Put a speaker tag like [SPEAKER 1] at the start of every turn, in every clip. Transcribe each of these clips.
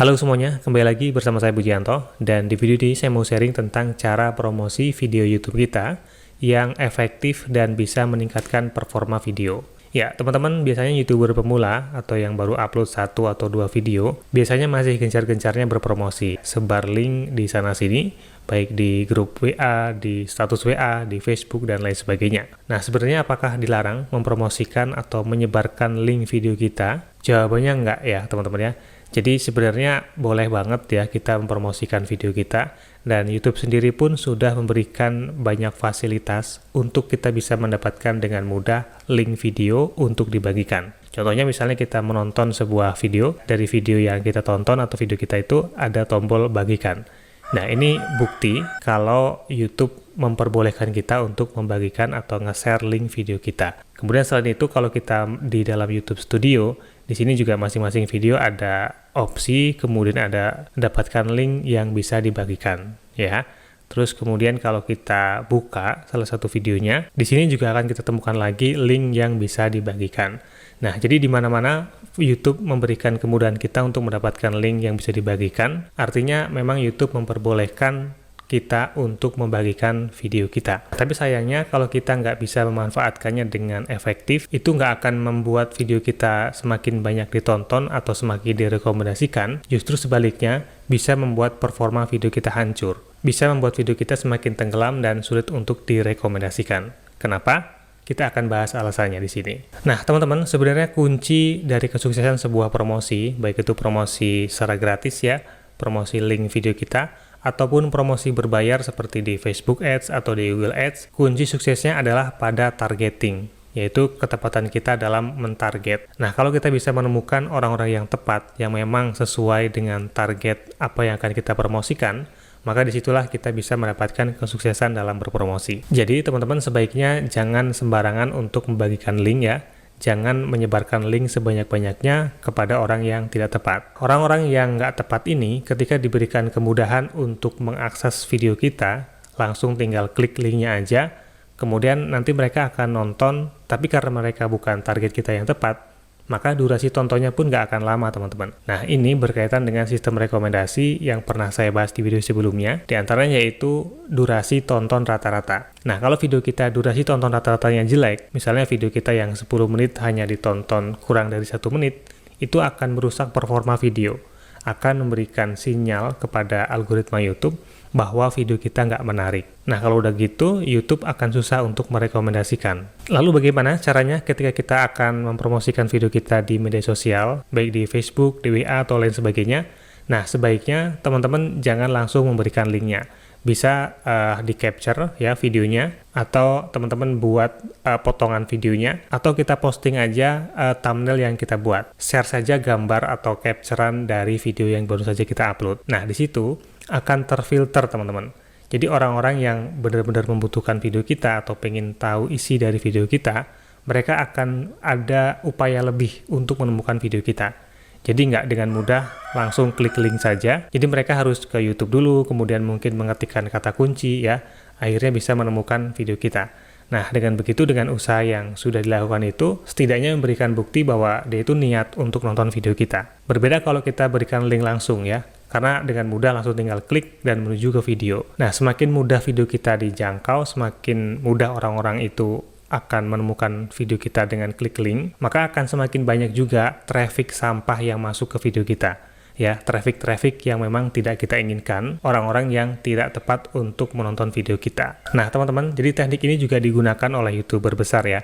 [SPEAKER 1] Halo semuanya, kembali lagi bersama saya Pujianto, dan di video ini saya mau sharing tentang cara promosi video YouTube kita yang efektif dan bisa meningkatkan performa video. Ya, teman-teman biasanya YouTuber pemula atau yang baru upload 1 atau 2 video, biasanya masih gencar-gencarnya berpromosi, sebar link di sana-sini, baik di grup WA, di status WA, di Facebook, dan lain sebagainya. Nah, sebenarnya apakah dilarang mempromosikan atau menyebarkan link video kita? Jawabannya enggak ya, teman-teman ya. Jadi sebenarnya boleh banget ya kita mempromosikan video kita, dan YouTube sendiri pun sudah memberikan banyak fasilitas untuk kita bisa mendapatkan dengan mudah link video untuk dibagikan. Contohnya misalnya kita menonton sebuah video, dari video yang kita tonton atau video kita itu ada tombol bagikan. Nah, ini bukti kalau YouTube memperbolehkan kita untuk membagikan atau nge-share link video kita. Kemudian selain itu, kalau kita di dalam YouTube Studio, di sini juga masing-masing video ada opsi, kemudian ada dapatkan link yang bisa dibagikan, ya. Terus kemudian kalau kita buka salah satu videonya, di sini juga akan kita temukan lagi link yang bisa dibagikan. Nah, jadi di mana-mana YouTube memberikan kemudahan kita untuk mendapatkan link yang bisa dibagikan. Artinya memang YouTube memperbolehkan kita untuk membagikan video kita. Tapi sayangnya kalau kita nggak bisa memanfaatkannya dengan efektif, itu nggak akan membuat video kita semakin banyak ditonton atau semakin direkomendasikan. Justru sebaliknya, bisa membuat performa video kita hancur. Bisa membuat video kita semakin tenggelam dan sulit untuk direkomendasikan. Kenapa? Kita akan bahas alasannya di sini. Nah, teman-teman, sebenarnya kunci dari kesuksesan sebuah promosi, baik itu promosi secara gratis ya, promosi link video kita, ataupun promosi berbayar seperti di Facebook Ads atau di Google Ads, kunci suksesnya adalah pada targeting, yaitu ketepatan kita dalam mentarget. Nah, kalau kita bisa menemukan orang-orang yang tepat, yang memang sesuai dengan target apa yang akan kita promosikan, maka disitulah kita bisa mendapatkan kesuksesan dalam berpromosi. Jadi, teman-teman sebaiknya jangan sembarangan untuk membagikan link ya. Jangan menyebarkan link sebanyak-banyaknya kepada orang yang tidak tepat. Orang-orang yang nggak tepat ini, ketika diberikan kemudahan untuk mengakses video kita, langsung tinggal klik linknya aja, kemudian nanti mereka akan nonton, tapi karena mereka bukan target kita yang tepat, maka durasi tontonnya pun nggak akan lama, teman-teman. Nah, ini berkaitan dengan sistem rekomendasi yang pernah saya bahas di video sebelumnya, di antaranya yaitu durasi tonton rata-rata. Nah, kalau video kita durasi tonton rata-ratanya jelek, misalnya video kita yang 10 menit hanya ditonton kurang dari 1 menit, itu akan merusak performa video, akan memberikan sinyal kepada algoritma YouTube bahwa video kita nggak menarik. Nah, kalau udah gitu, YouTube akan susah untuk merekomendasikan. Lalu bagaimana caranya ketika kita akan mempromosikan video kita di media sosial, baik di Facebook, di WA, atau lain sebagainya? Nah, sebaiknya teman-teman jangan langsung memberikan linknya. Bisa di-capture ya videonya, atau teman-teman buat potongan videonya, atau kita posting aja thumbnail yang kita buat. Share saja gambar atau capturean dari video yang baru saja kita upload. Nah, di situ akan terfilter, teman-teman. Jadi orang-orang yang benar-benar membutuhkan video kita atau pengen tahu isi dari video kita, mereka akan ada upaya lebih untuk menemukan video kita. Jadi nggak dengan mudah langsung klik link saja. Jadi mereka harus ke YouTube dulu, kemudian mungkin mengetikkan kata kunci ya, akhirnya bisa menemukan video kita. Nah, dengan begitu, dengan usaha yang sudah dilakukan itu, setidaknya memberikan bukti bahwa dia itu niat untuk nonton video kita. Berbeda kalau kita berikan link langsung ya, karena dengan mudah langsung tinggal klik dan menuju ke video. Nah, semakin mudah video kita dijangkau, semakin mudah orang-orang itu akan menemukan video kita dengan klik link, maka akan semakin banyak juga traffic sampah yang masuk ke video kita. Ya, traffic yang memang tidak kita inginkan, orang-orang yang tidak tepat untuk menonton video kita. Nah, teman-teman, jadi teknik ini juga digunakan oleh YouTuber besar ya,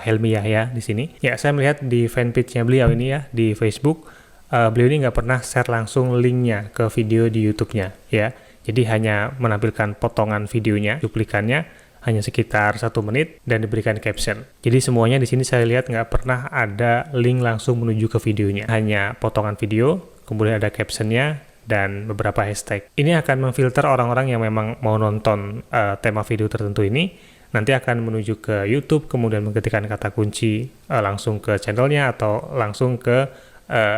[SPEAKER 1] Helmi Yahya di sini. Ya, saya melihat di fanpage-nya beliau ini ya, di Facebook, beliau ini nggak pernah share langsung linknya ke video di YouTube-nya ya. Jadi hanya menampilkan potongan videonya, cuplikannya, hanya sekitar 1 menit dan diberikan caption. Jadi semuanya di sini saya lihat nggak pernah ada link langsung menuju ke videonya. Hanya potongan video, kemudian ada captionnya, dan beberapa hashtag. Ini akan memfilter orang-orang yang memang mau nonton tema video tertentu ini, nanti akan menuju ke YouTube, kemudian mengetikkan kata kunci langsung ke channelnya atau langsung ke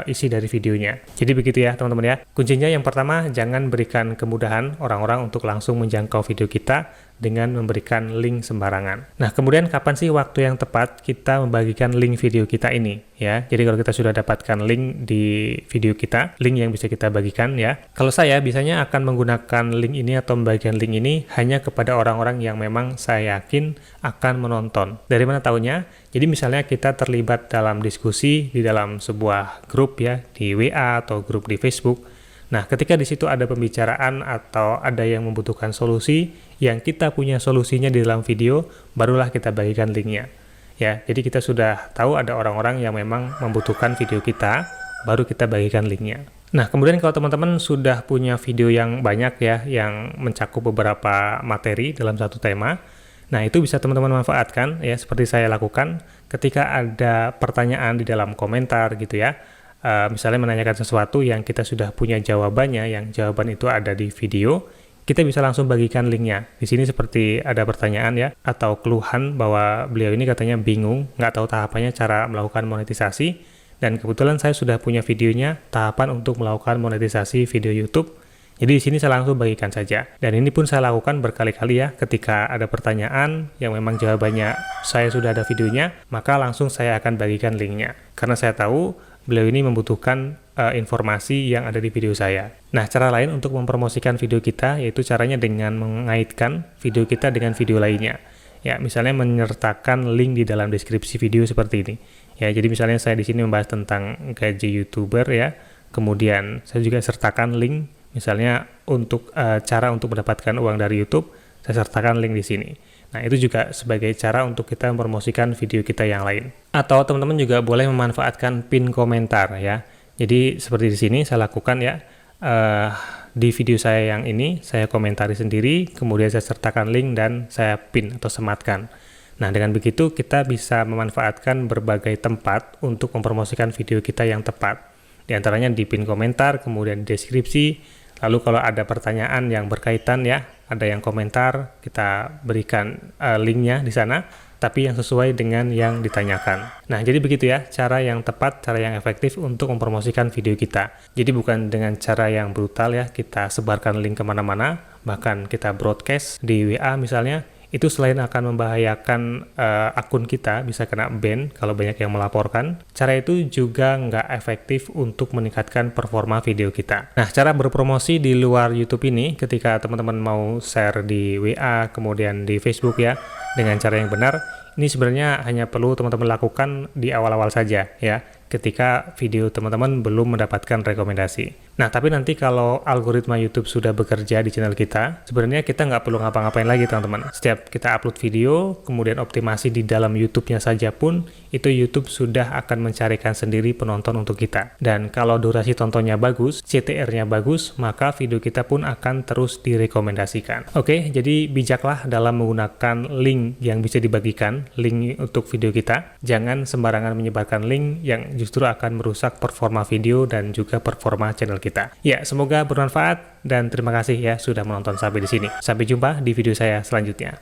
[SPEAKER 1] isi dari videonya. Jadi begitu ya teman-teman ya. Kuncinya yang pertama, jangan berikan kemudahan orang-orang untuk langsung menjangkau video kita, dengan memberikan link sembarangan. Nah, kemudian kapan sih waktu yang tepat kita membagikan link video kita ini ya? Jadi kalau kita sudah dapatkan link di video kita, link yang bisa kita bagikan ya. Kalau saya biasanya akan menggunakan link ini atau membagikan link ini hanya kepada orang-orang yang memang saya yakin akan menonton. Dari mana tahunya? Jadi misalnya kita terlibat dalam diskusi di dalam sebuah grup ya, di WA atau grup di Facebook. Nah, ketika di situ ada pembicaraan atau ada yang membutuhkan solusi, yang kita punya solusinya di dalam video, barulah kita bagikan linknya. Ya, jadi kita sudah tahu ada orang-orang yang memang membutuhkan video kita, baru kita bagikan linknya. Nah, kemudian kalau teman-teman sudah punya video yang banyak ya, yang mencakup beberapa materi dalam satu tema, nah itu bisa teman-teman manfaatkan ya, seperti saya lakukan ketika ada pertanyaan di dalam komentar gitu ya. Misalnya menanyakan sesuatu yang kita sudah punya jawabannya, yang jawaban itu ada di video, kita bisa langsung bagikan linknya. Di sini seperti ada pertanyaan ya, atau keluhan bahwa beliau ini katanya bingung, nggak tahu tahapannya cara melakukan monetisasi, dan kebetulan saya sudah punya videonya, tahapan untuk melakukan monetisasi video YouTube. Jadi di sini saya langsung bagikan saja. Dan ini pun saya lakukan berkali-kali ya, ketika ada pertanyaan yang memang jawabannya saya sudah ada videonya, maka langsung saya akan bagikan linknya. Karena saya tahu beliau ini membutuhkan informasi yang ada di video saya. Nah, cara lain untuk mempromosikan video kita yaitu caranya dengan mengaitkan video kita dengan video lainnya. Ya, misalnya menyertakan link di dalam deskripsi video seperti ini. Ya, jadi misalnya saya di sini membahas tentang gaji YouTuber ya. Kemudian saya juga sertakan link misalnya untuk cara untuk mendapatkan uang dari YouTube, saya sertakan link di sini. Nah, itu juga sebagai cara untuk kita mempromosikan video kita yang lain. Atau teman-teman juga boleh memanfaatkan pin komentar ya. Jadi seperti di sini saya lakukan ya, di video saya yang ini saya komentari sendiri, kemudian saya sertakan link dan saya pin atau sematkan. Nah, dengan begitu kita bisa memanfaatkan berbagai tempat untuk mempromosikan video kita yang tepat. Di antaranya di pin komentar, kemudian di deskripsi. Lalu kalau ada pertanyaan yang berkaitan ya, ada yang komentar, kita berikan linknya di sana, tapi yang sesuai dengan yang ditanyakan. Nah, jadi begitu ya, cara yang tepat, cara yang efektif untuk mempromosikan video kita. Jadi bukan dengan cara yang brutal ya, kita sebarkan link kemana-mana, bahkan kita broadcast di WA misalnya, itu selain akan membahayakan akun kita, bisa kena ban kalau banyak yang melaporkan, cara itu juga nggak efektif untuk meningkatkan performa video kita. Nah, cara berpromosi di luar YouTube ini, ketika teman-teman mau share di WA, kemudian di Facebook ya, dengan cara yang benar, ini sebenarnya hanya perlu teman-teman lakukan di awal-awal saja ya, ketika video teman-teman belum mendapatkan rekomendasi. Nah, tapi nanti kalau algoritma YouTube sudah bekerja di channel kita, sebenarnya kita nggak perlu ngapa-ngapain lagi teman-teman. Setiap kita upload video, kemudian optimasi di dalam YouTube-nya saja pun, itu YouTube sudah akan mencarikan sendiri penonton untuk kita. Dan kalau durasi tontonnya bagus, CTR-nya bagus, maka video kita pun akan terus direkomendasikan. Oke, jadi bijaklah dalam menggunakan link yang bisa dibagikan, link untuk video kita. Jangan sembarangan menyebarkan link yang justru akan merusak performa video dan juga performa channel kita. Ya, semoga bermanfaat dan terima kasih ya sudah menonton sampai di sini. Sampai jumpa di video saya selanjutnya.